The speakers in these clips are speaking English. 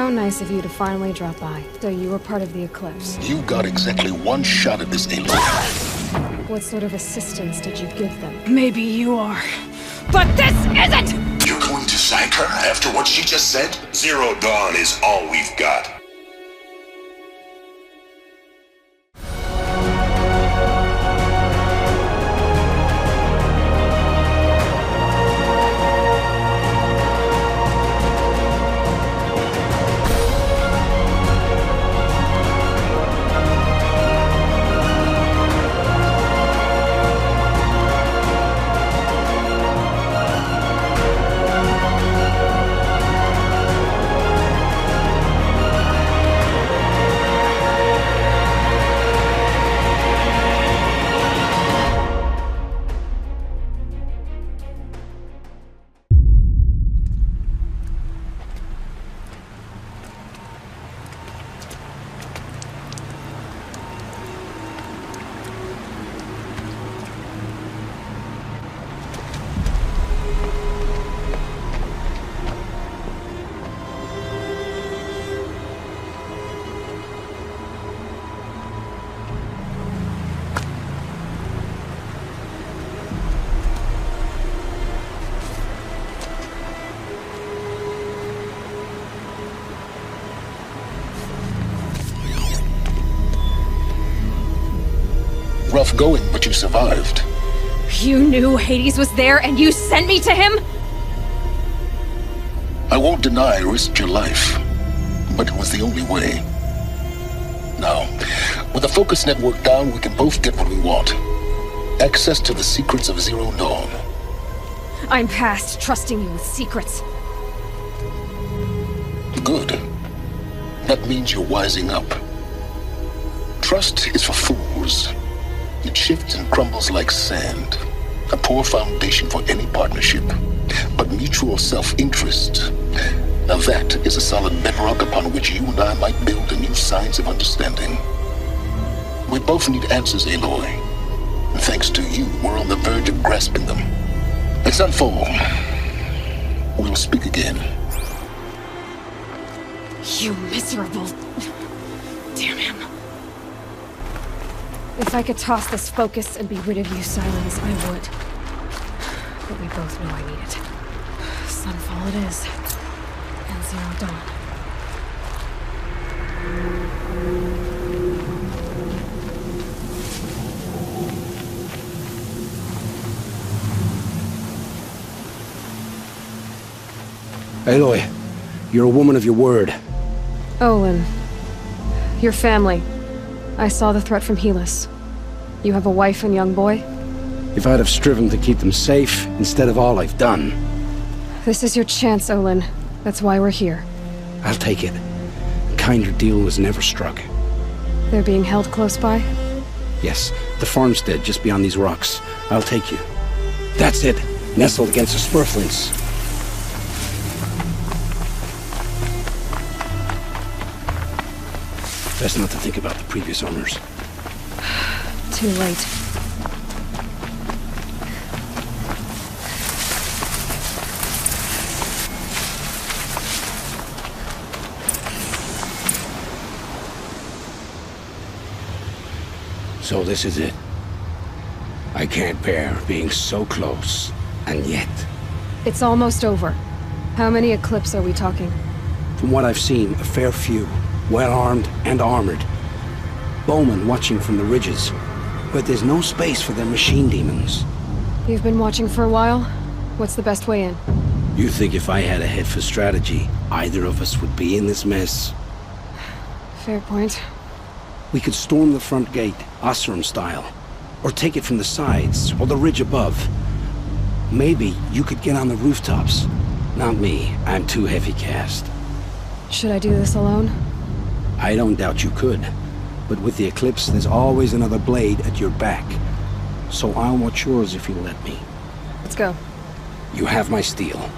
How nice of you to finally drop by. So you were part of the eclipse. You got exactly one shot at this, Aloy. What sort of assistance did you give them? Maybe you are. But this isn't! You're going to thank her after what she just said? Zero Dawn is all we've got. Rough going, but you survived. You knew Hades was there and you sent me to him? I won't deny I risked your life, but it was the only way. Now, with the focus network down, we can both get what we want. Access to the secrets of Zero Dawn. I'm past trusting you with secrets. Good. That means you're wising up. Trust is for fools. It shifts and crumbles like sand. A poor foundation for any partnership. But mutual self-interest, now that is a solid bedrock upon which you and I might build a new science of understanding. We both need answers, Aloy. And thanks to you, we're on the verge of grasping them. Let's unfold. We'll speak again. You miserable... Damn him. If I could toss this focus and be rid of you, Silence, I would. But we both know I need it. Sunfall it is. And Zero Dawn. Aloy, you're a woman of your word. Olin. Your family. I saw the threat from Helis. You have a wife and young boy? If I'd have striven to keep them safe, instead of all I've done. This is your chance, Olin. That's why we're here. I'll take it. A kinder deal was never struck. They're being held close by? Yes, the farmstead just beyond these rocks. I'll take you. That's it. Nestled against the spurflints. Best not to think about the previous owners. Too late. So this is it. I can't bear being so close, and yet. It's almost over. How many Eclipse are we talking? From what I've seen, a fair few. Well-armed and armored. Bowmen watching from the ridges. But there's no space for their machine demons. You've been watching for a while? What's the best way in? You think if I had a head for strategy, either of us would be in this mess? Fair point. We could storm the front gate, Osram style. Or take it from the sides, or the ridge above. Maybe you could get on the rooftops. Not me, I'm too heavy cast. Should I do this alone? I don't doubt you could. But with the Eclipse, there's always another blade at your back. So I'll watch yours if you'll let me. Let's go. You have my steel.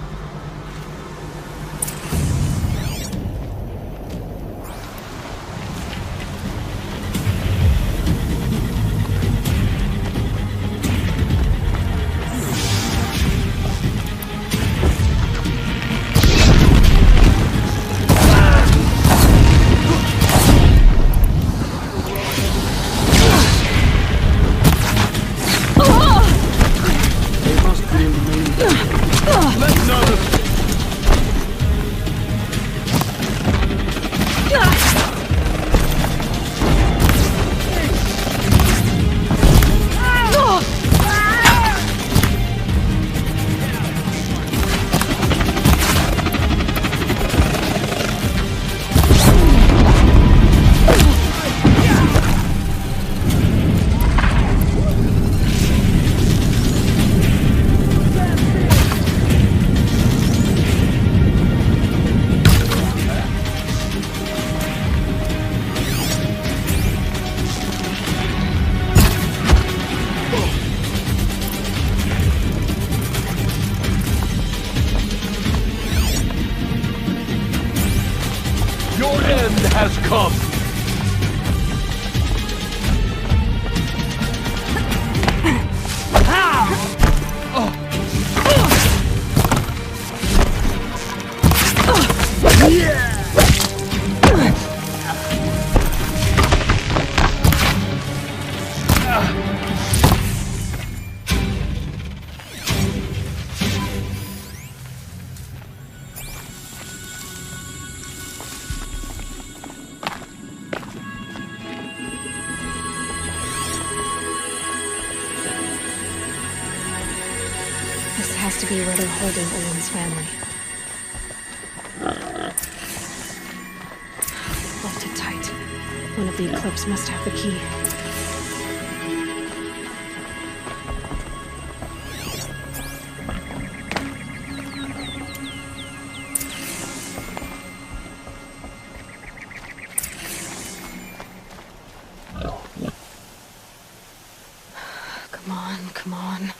Your end has come! This has to be where they're holding Owen's family. Bolted tight. One of the Eclipse must have the key. Come on, come on.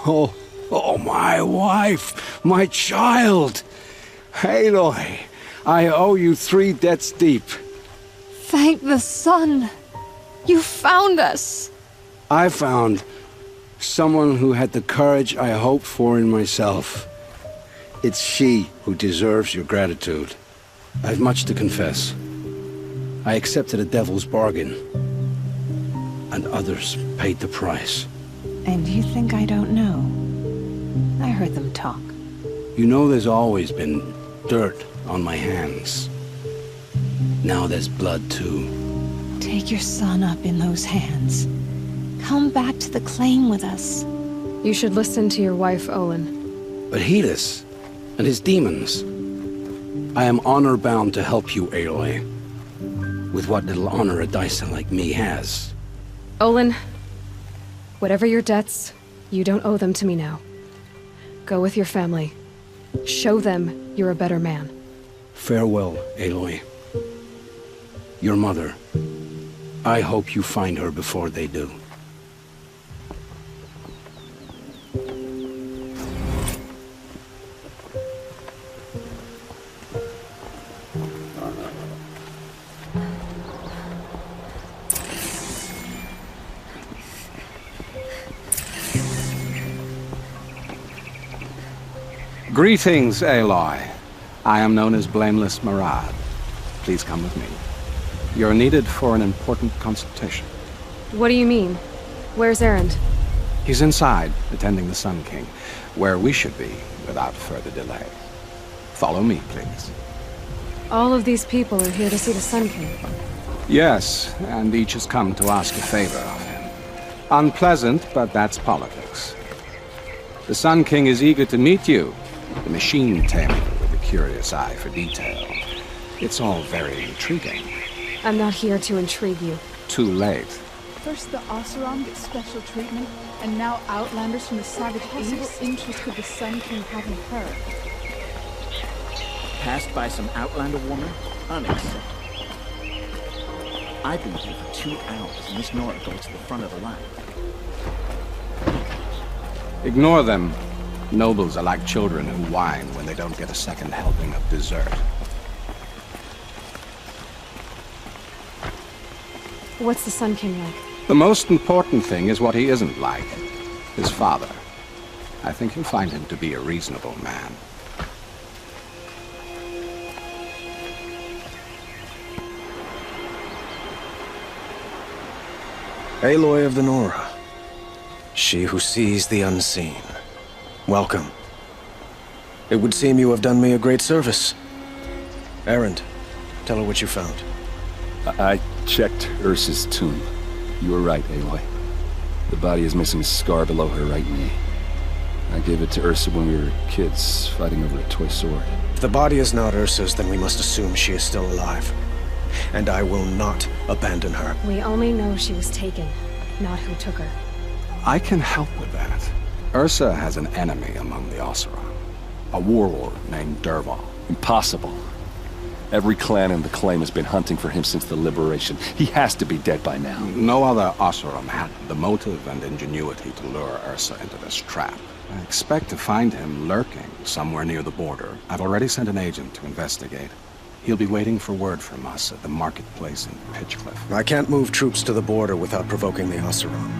Oh, my wife, my child. Aloy, I owe you 3 debts deep. Thank the sun. You found us. I found someone who had the courage I hoped for in myself. It's she who deserves your gratitude. I've much to confess. I accepted a devil's bargain, and others paid the price. And you think I don't know? I heard them talk. You know there's always been dirt on my hands. Now there's blood too. Take your son up in those hands. Come back to the claim with us. You should listen to your wife, Olin. But Helis and his demons. I am honor-bound to help you, Aloy. With what little honor a Dyson like me has. Olin, whatever your debts, you don't owe them to me now. Go with your family. Show them you're a better man. Farewell, Aloy. Your mother. I hope you find her before they do. Greetings, Aloy. I am known as Blameless Marad. Please come with me. You're needed for an important consultation. What do you mean? Where's Erend? He's inside, attending the Sun King, where we should be without further delay. Follow me, please. All of these people are here to see the Sun King. Yes, and each has come to ask a favor of him. Unpleasant, but that's politics. The Sun King is eager to meet you, the machine tamer with a curious eye for detail. It's all very intriguing. I'm not here to intrigue you. Too late. First the Oseram get special treatment, and now outlanders from the savage east. What interest could the Sun King have in her? Passed by some outlander woman? Unacceptable. I've been here for 2 hours, and this Nora goes to the front of the line. Ignore them. Nobles are like children who whine when they don't get a second helping of dessert. What's the Sun King like? The most important thing is what he isn't like. His father. I think you'll find him to be a reasonable man. Aloy of the Nora. She who sees the unseen. Welcome. It would seem you have done me a great service. Erend, tell her what you found. I checked Ursa's tomb. You were right, Aloy. The body is missing a scar below her right knee. I gave it to Ursa when we were kids, fighting over a toy sword. If the body is not Ursa's, then we must assume she is still alive. And I will not abandon her. We only know she was taken, not who took her. I can help with that. Ursa has an enemy among the Oseram. A warlord named Dervahl. Impossible. Every clan in the claim has been hunting for him since the liberation. He has to be dead by now. No other Oseram had the motive and ingenuity to lure Ursa into this trap. I expect to find him lurking somewhere near the border. I've already sent an agent to investigate. He'll be waiting for word from us at the marketplace in Pitchcliff. I can't move troops to the border without provoking the Oseram,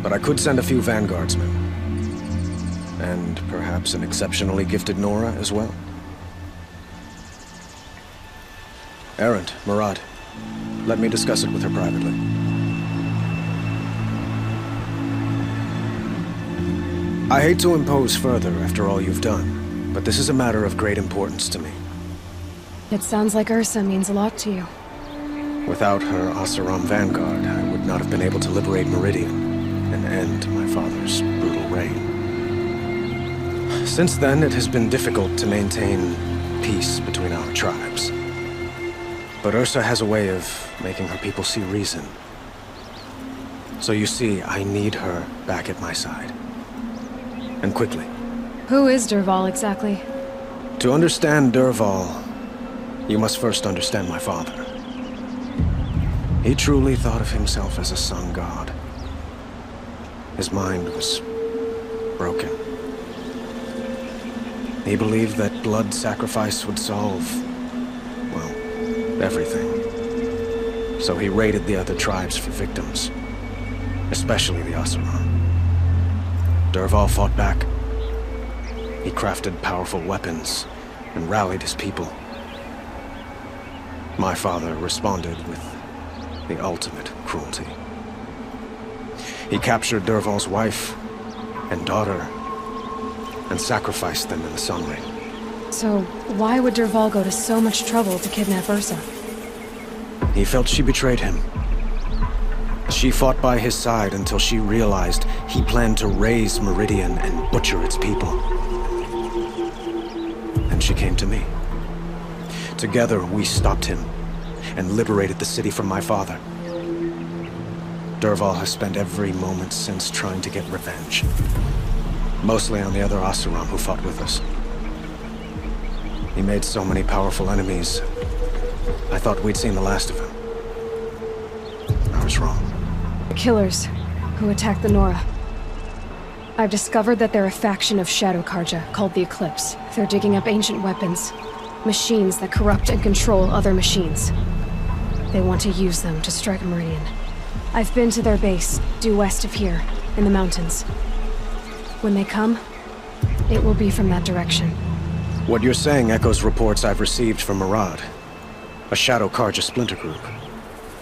but I could send a few vanguardsmen. And perhaps an exceptionally gifted Nora as well. Errant, Murad, let me discuss it with her privately. I hate to impose further after all you've done, but this is a matter of great importance to me. It sounds like Ursa means a lot to you. Without her Oseram vanguard, I would not have been able to liberate Meridian and end my father's brutal reign. Since then, it has been difficult to maintain peace between our tribes. But Ursa has a way of making her people see reason. So you see, I need her back at my side. And quickly. Who is Dervahl exactly? To understand Dervahl, you must first understand my father. He truly thought of himself as a sun god. His mind was broken. He believed that blood sacrifice would solve, well, everything. So he raided the other tribes for victims, especially the Oseram. Dervahl fought back. He crafted powerful weapons and rallied his people. My father responded with the ultimate cruelty. He captured Dervahl's wife and daughter and sacrificed them in the Sun Ring. So, why would Dervahl go to so much trouble to kidnap Ursa? He felt she betrayed him. She fought by his side until she realized he planned to raise Meridian and butcher its people. And she came to me. Together, we stopped him and liberated the city from my father. Dervahl has spent every moment since trying to get revenge. Mostly on the other Oseram who fought with us. He made so many powerful enemies, I thought we'd seen the last of him. I was wrong. The killers who attacked the Nora. I've discovered that they're a faction of Shadow Karja called the Eclipse. They're digging up ancient weapons. Machines that corrupt and control other machines. They want to use them to strike Meridian. I've been to their base, due west of here, in the mountains. When they come, it will be from that direction. What you're saying echoes reports I've received from Murad. A Shadow Karja splinter group.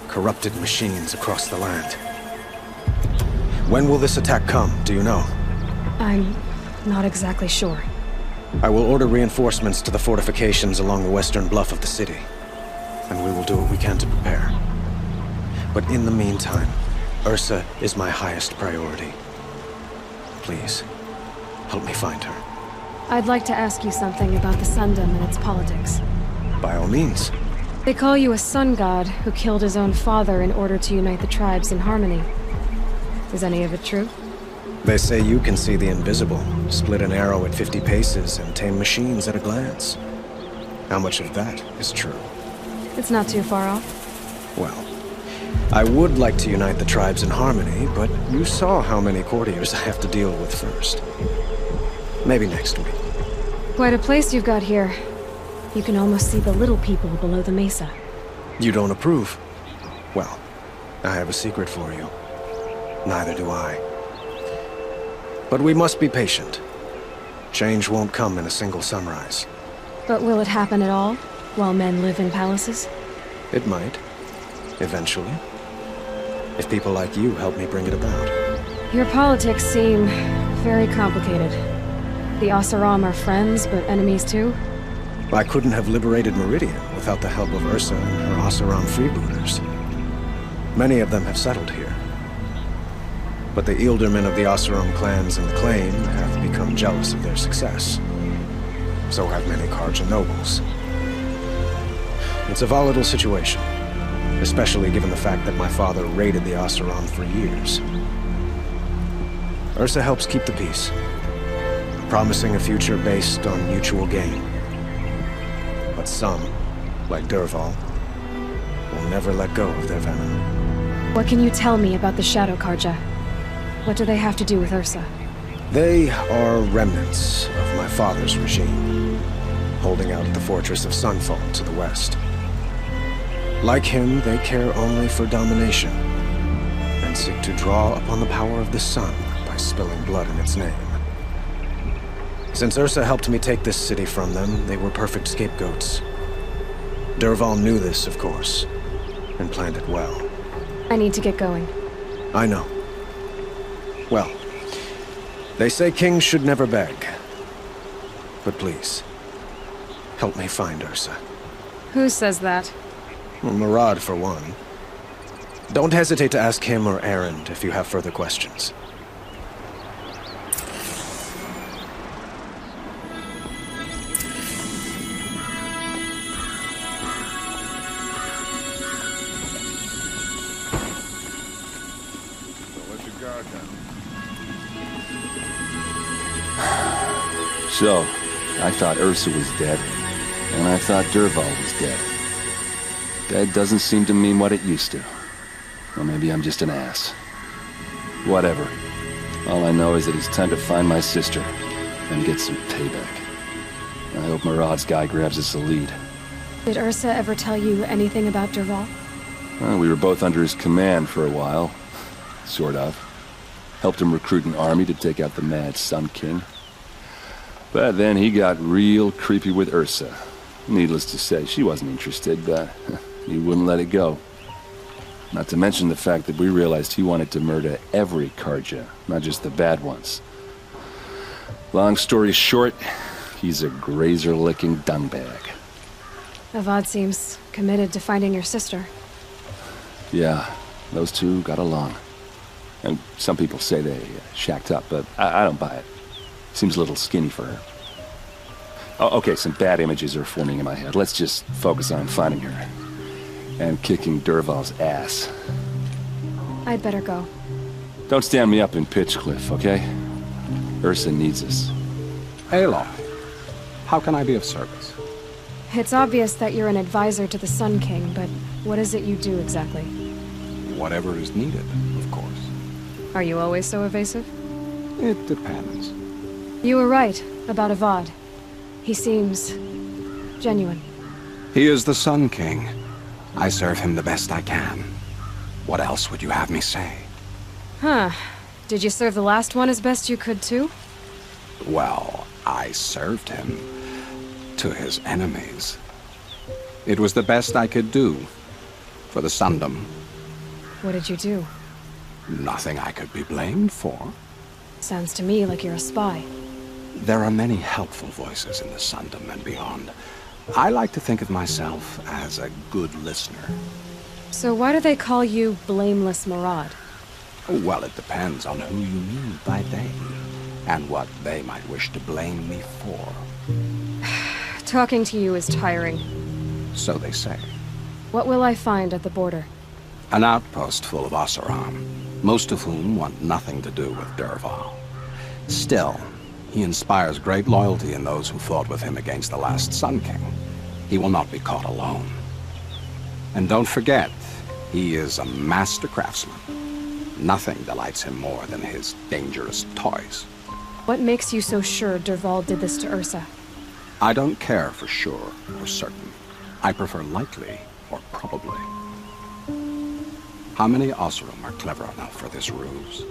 Corrupted machines across the land. When will this attack come, do you know? I'm not exactly sure. I will order reinforcements to the fortifications along the western bluff of the city. And we will do what we can to prepare. But in the meantime, Ursa is my highest priority. Please, help me find her. I'd like to ask you something about the Sundom and its politics. By all means. They call you a sun god who killed his own father in order to unite the tribes in harmony. Is any of it true? They say you can see the invisible, split an arrow at 50 paces, and tame machines at a glance. How much of that is true? It's not too far off. Well, I would like to unite the tribes in harmony, but you saw how many courtiers I have to deal with first. Maybe next week. Quite a place you've got here. You can almost see the little people below the mesa. You don't approve? Well, I have a secret for you. Neither do I. But we must be patient. Change won't come in a single sunrise. But will it happen at all, while men live in palaces? It might. Eventually. If people like you help me bring it about. Your politics seem very complicated. The Oseram are friends, but enemies too? I couldn't have liberated Meridian without the help of Ursa and her Oseram freebooters. Many of them have settled here. But the Ealdormen of the Oseram clans in the claim have become jealous of their success. So have many Karja nobles. It's a volatile situation, especially given the fact that my father raided the Oseram for years. Ursa helps keep the peace, promising a future based on mutual gain. But some, like Dervahl, will never let go of their venom. What can you tell me about the Shadow Karja? What do they have to do with Ursa? They are remnants of my father's regime, holding out at the fortress of Sunfall to the west. Like him, they care only for domination, and seek to draw upon the power of the sun by spilling blood in its name. Since Ursa helped me take this city from them, they were perfect scapegoats. Dervahl knew this, of course, and planned it well. I need to get going. I know. Well, they say kings should never beg. But please, help me find Ursa. Who says that? Well, Murad, for one. Don't hesitate to ask him or Erend if you have further questions. So, I thought Ursa was dead, and I thought Dervahl was dead. Dead doesn't seem to mean what it used to. Or maybe I'm just an ass. Whatever. All I know is that it's time to find my sister and get some payback. I hope Murad's guy grabs us a lead. Did Ursa ever tell you anything about Dervahl? Well, we were both under his command for a while. Sort of. Helped him recruit an army to take out the mad Sun King. But then he got real creepy with Ursa. Needless to say, she wasn't interested, but he wouldn't let it go. Not to mention the fact that we realized he wanted to murder every Karja, not just the bad ones. Long story short, he's a grazer-licking dungbag. Avad seems committed to finding your sister. Yeah, those two got along. And some people say they shacked up, but I don't buy it. Seems a little skinny for her. Oh, okay, some bad images are forming in my head. Let's just focus on finding her. And kicking Dervahl's ass. I'd better go. Don't stand me up in Pitchcliff, okay? Ursa needs us. Aloy, how can I be of service? It's obvious that you're an advisor to the Sun King, but what is it you do exactly? Whatever is needed, of course. Are you always so evasive? It depends. You were right about Avad. He seems genuine. He is the Sun King. I serve him the best I can. What else would you have me say? Huh. Did you serve the last one as best you could, too? Well, I served him to his enemies. It was the best I could do for the Sundom. What did you do? Nothing I could be blamed for. Sounds to me like you're a spy. There are many helpful voices in the Sundom and beyond. I like to think of myself as a good listener. So why do they call you Blameless Murad? Well, it depends on who you mean by they, and what they might wish to blame me for. Talking to you is tiring. So they say. What will I find at the border? An outpost full of Oseram, most of whom want nothing to do with Dervahl. Still, he inspires great loyalty in those who fought with him against the last Sun King. He will not be caught alone. And don't forget, he is a master craftsman. Nothing delights him more than his dangerous toys. What makes you so sure Dervahl did this to Ursa? I don't care for sure or certain. I prefer likely or probably. How many Oseram are clever enough for this ruse?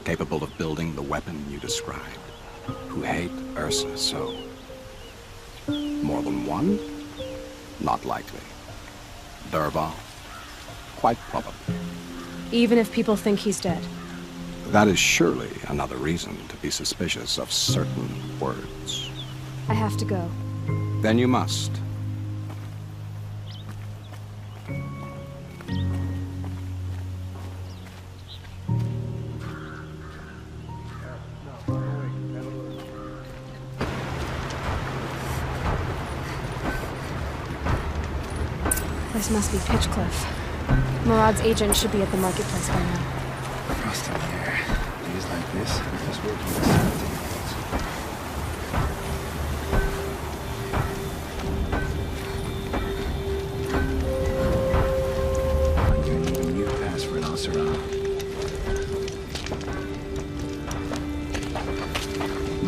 Capable of building the weapon you described? Who hate Ursa so? More than one? Not likely. Dervahl? Quite probably. Even if people think he's dead? That is surely another reason to be suspicious of certain words. I have to go. Then you must. This must be Pitchcliff. Murad's agent should be at the marketplace by now. Frost in here. Days like this, I'm just working with something.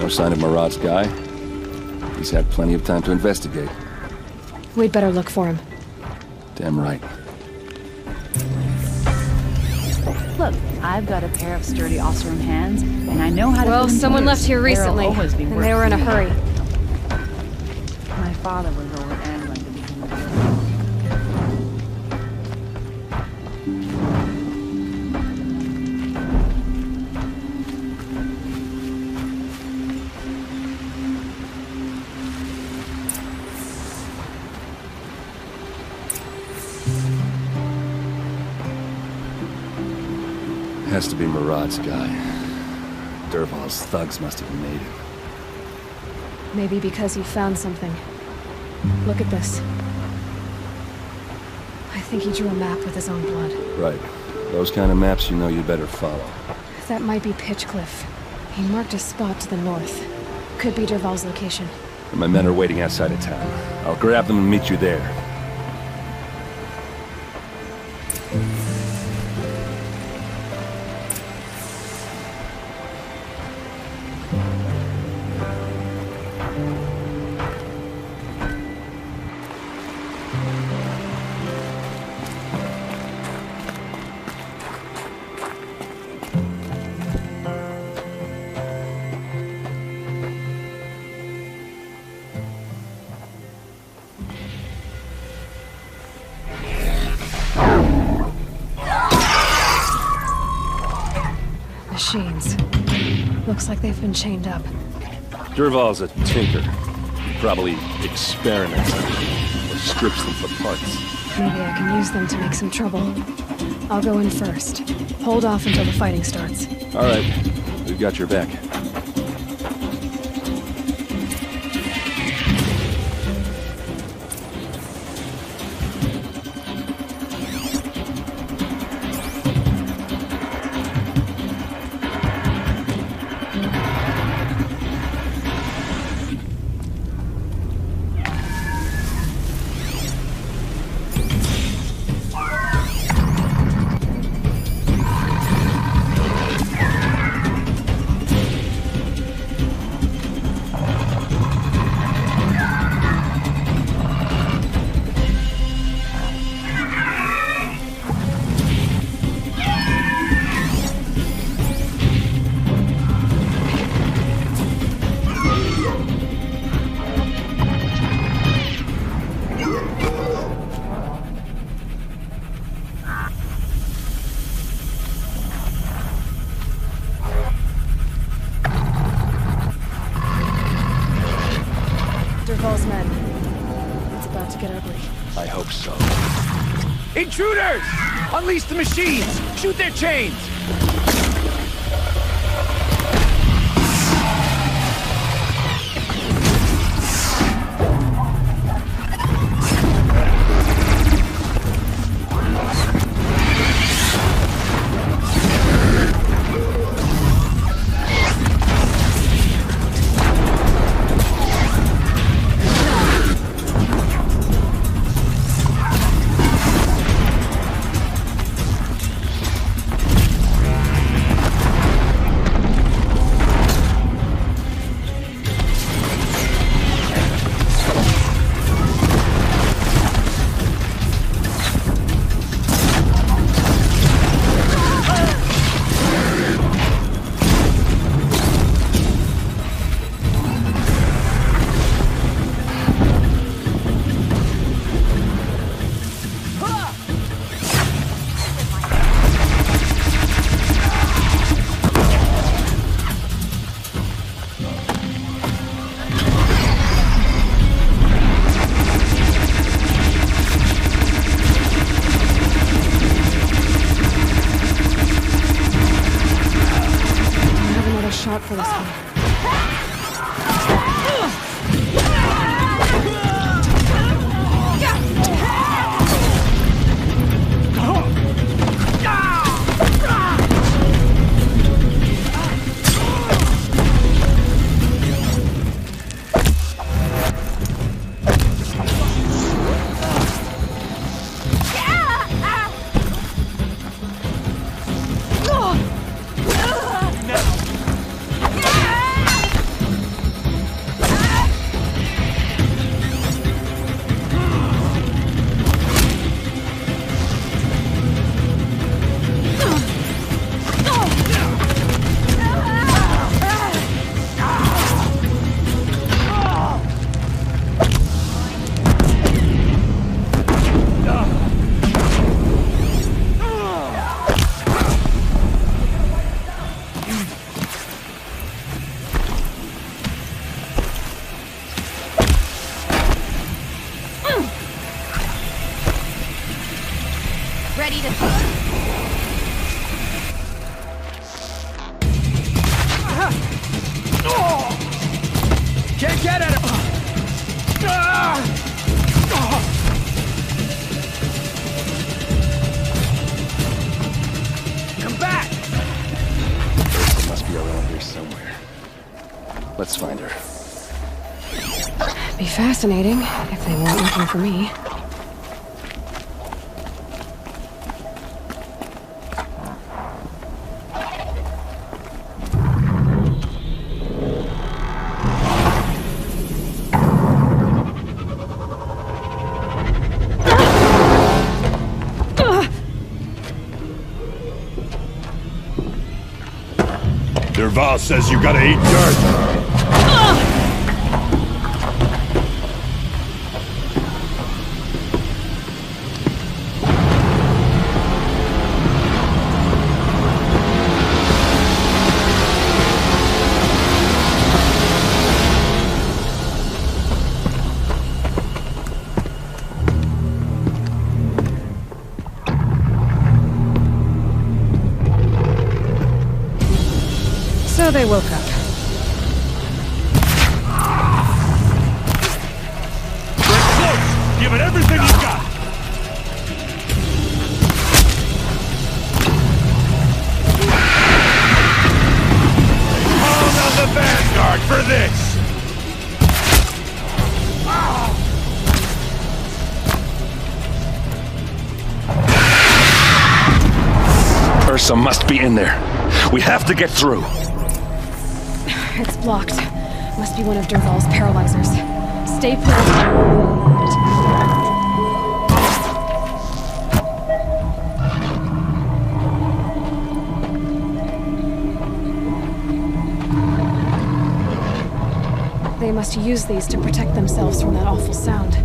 No sign of Marad's guy? He's had plenty of time to investigate. We'd better look for him. Damn right. Look, I've got a pair of sturdy Oseram hands, and I know how to... Well, someone left here recently, and they were in a hurry. My father was over at England to become a hero. Has to be Marad's guy. Dervahl's thugs must have made him. Maybe because he found something. Look at this. I think he drew a map with his own blood. Right. Those kind of maps you know you better follow. That might be Pitchcliff. He marked a spot to the north. Could be Dervahl's location. And my men are waiting outside of town. I'll grab them and meet you there. Machines. Looks like they've been chained up. Dervahl's a tinker. He probably experiments on them, or strips them for parts. Maybe I can use them to make some trouble. I'll go in first. Hold off until the fighting starts. All right. We've got your back. Dervahl's men. It's about to get ugly. I hope so. Intruders! Unleash the machines! Shoot their chains! Ready to... Can't get at him! Come back! Ursa must be around here somewhere. Let's find her. Be fascinating if they weren't looking for me. Derval says you gotta eat dirt. So they woke up. Get close! Give it everything you got! Call on the Vanguard for this! Ursa must be in there. We have to get through. It's blocked. Must be one of Derval's paralyzers. Stay put. They must use these to protect themselves from that awful sound.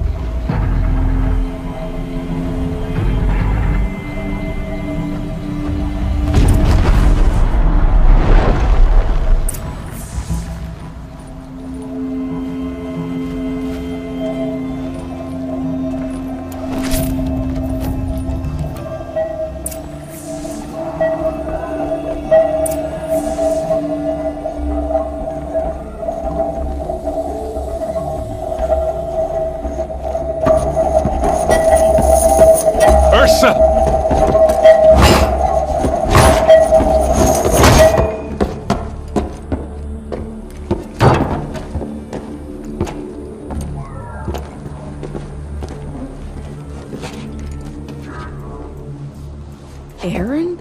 Aaron?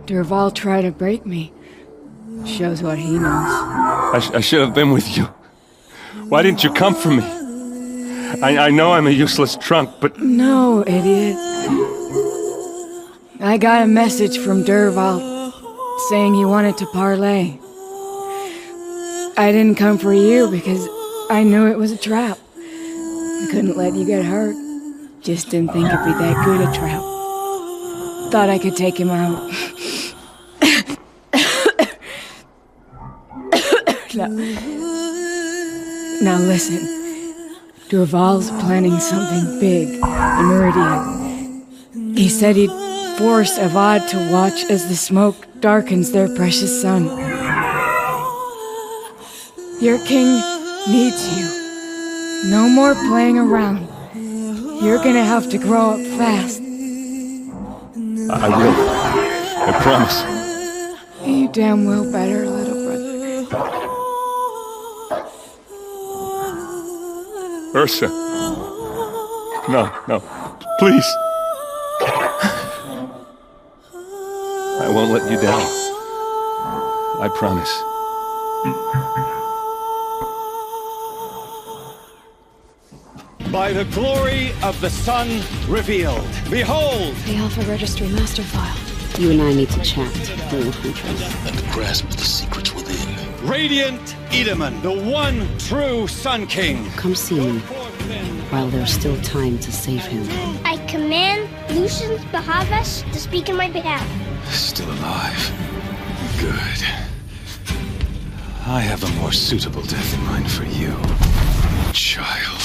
Derval tried to break me. Shows what he knows. I should have been with you. Why didn't you come for me? I know I'm a useless trunk, but... No, idiot. I got a message from Derval saying he wanted to parlay. I didn't come for you because I knew it was a trap. I couldn't let you get hurt. Just didn't think it'd be that good a trap. Thought I could take him out. Now listen. Derval's planning something big in Meridian. He said he'd force Avad to watch as the smoke darkens their precious sun. Your king needs you. No more playing around. You're gonna have to grow up fast. I will. I promise. You damn well better, little brother. Ursa. No, please. I won't let you down. I promise. By the glory of the sun revealed, behold! The Alpha Registry master file. You and I need to chat, little huntress. And grasp the secrets within. Radiant Edaman, the one true Sun King. Come see me, while there's still time to save him. I command Lucius Bahavas to speak in my behalf. Still alive. Good. I have a more suitable death in mind for you, child.